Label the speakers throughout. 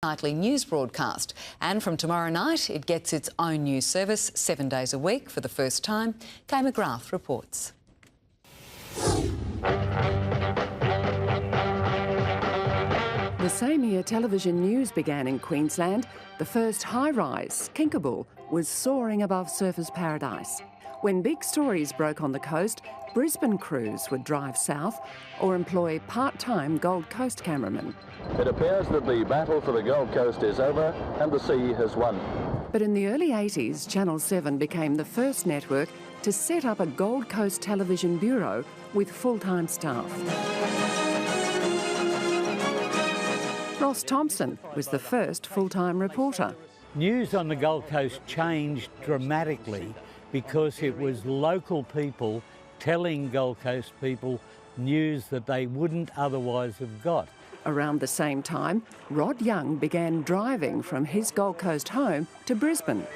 Speaker 1: Nightly news broadcast, and from tomorrow night it gets its own news service 7 days a week for the first time. Kay McGrath reports.
Speaker 2: The same year television news began in Queensland, the first high-rise, Kinkaboo, was soaring above surfers' paradise. When big stories broke on the coast, Brisbane crews would drive south or employ part-time Gold Coast cameramen.
Speaker 3: It appears that the battle for the Gold Coast is over and the sea has won.
Speaker 2: But in the early 80s, Channel 7 became the first network to set up a Gold Coast television bureau with full-time staff. Ross Thompson was the first full-time reporter.
Speaker 4: News on the Gold Coast changed dramatically because it was local people telling Gold Coast people news that they wouldn't otherwise have got.
Speaker 2: Around the same time, Rod Young began driving from his Gold Coast home to Brisbane.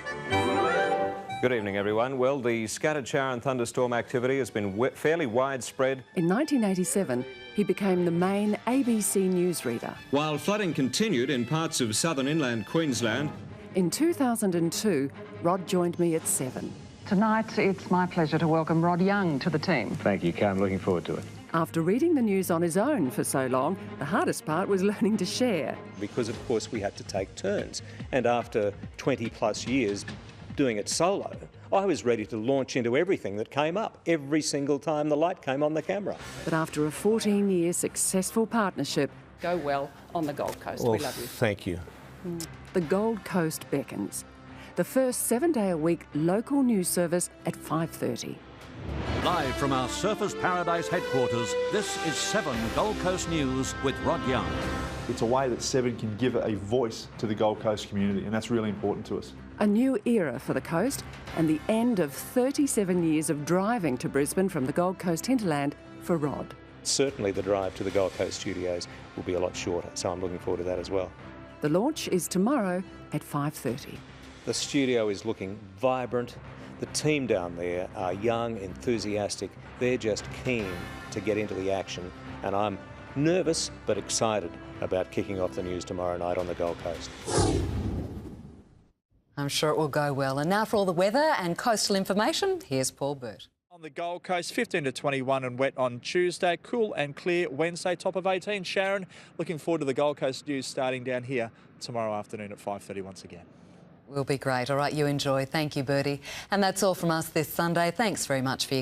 Speaker 5: Good evening, everyone. Well, the scattered shower and thunderstorm activity has been fairly widespread.
Speaker 2: In 1987, he became the main ABC newsreader.
Speaker 6: While flooding continued in parts of southern inland Queensland.
Speaker 2: In 2002, Rod joined me at 7.
Speaker 7: Tonight, it's my pleasure to welcome Rod Young to the team.
Speaker 5: Thank you, Kay. I'm looking forward to it.
Speaker 2: After reading the news on his own for so long, the hardest part was learning to share.
Speaker 8: Because, of course, we had to take turns. And after 20 plus years doing it solo, I was ready to launch into everything that came up every single time the light came on the camera.
Speaker 2: But after a 14-year successful partnership, go well on the Gold Coast.
Speaker 8: Well,
Speaker 2: we love you.
Speaker 8: Thank you.
Speaker 2: The Gold Coast beckons. The first 7-day-a-week local news service at 5:30.
Speaker 9: Live from our Surfers Paradise headquarters, this is 7 Gold Coast News with Rod Young.
Speaker 10: It's a way that 7 can give a voice to the Gold Coast community, and that's really important to us.
Speaker 2: A new era for the coast and the end of 37 years of driving to Brisbane from the Gold Coast hinterland for Rod.
Speaker 8: Certainly the drive to the Gold Coast studios will be a lot shorter, so I'm looking forward to that as well.
Speaker 2: The launch is tomorrow at 5:30.
Speaker 8: The studio is looking vibrant. The team down there are young, enthusiastic. They're just keen to get into the action, and I'm nervous but excited about kicking off the news tomorrow night on the Gold Coast.
Speaker 1: I'm sure it will go well. And now for all the weather and coastal information, here's Paul Burt.
Speaker 11: On the Gold Coast, 15 to 21 and wet on Tuesday, cool and clear Wednesday, top of 18. Sharon, looking forward to the Gold Coast news starting down here tomorrow afternoon at 5:30 once again.
Speaker 1: Will be great. All right, you enjoy. Thank you, Bertie. And that's all from us this Sunday. Thanks very much for your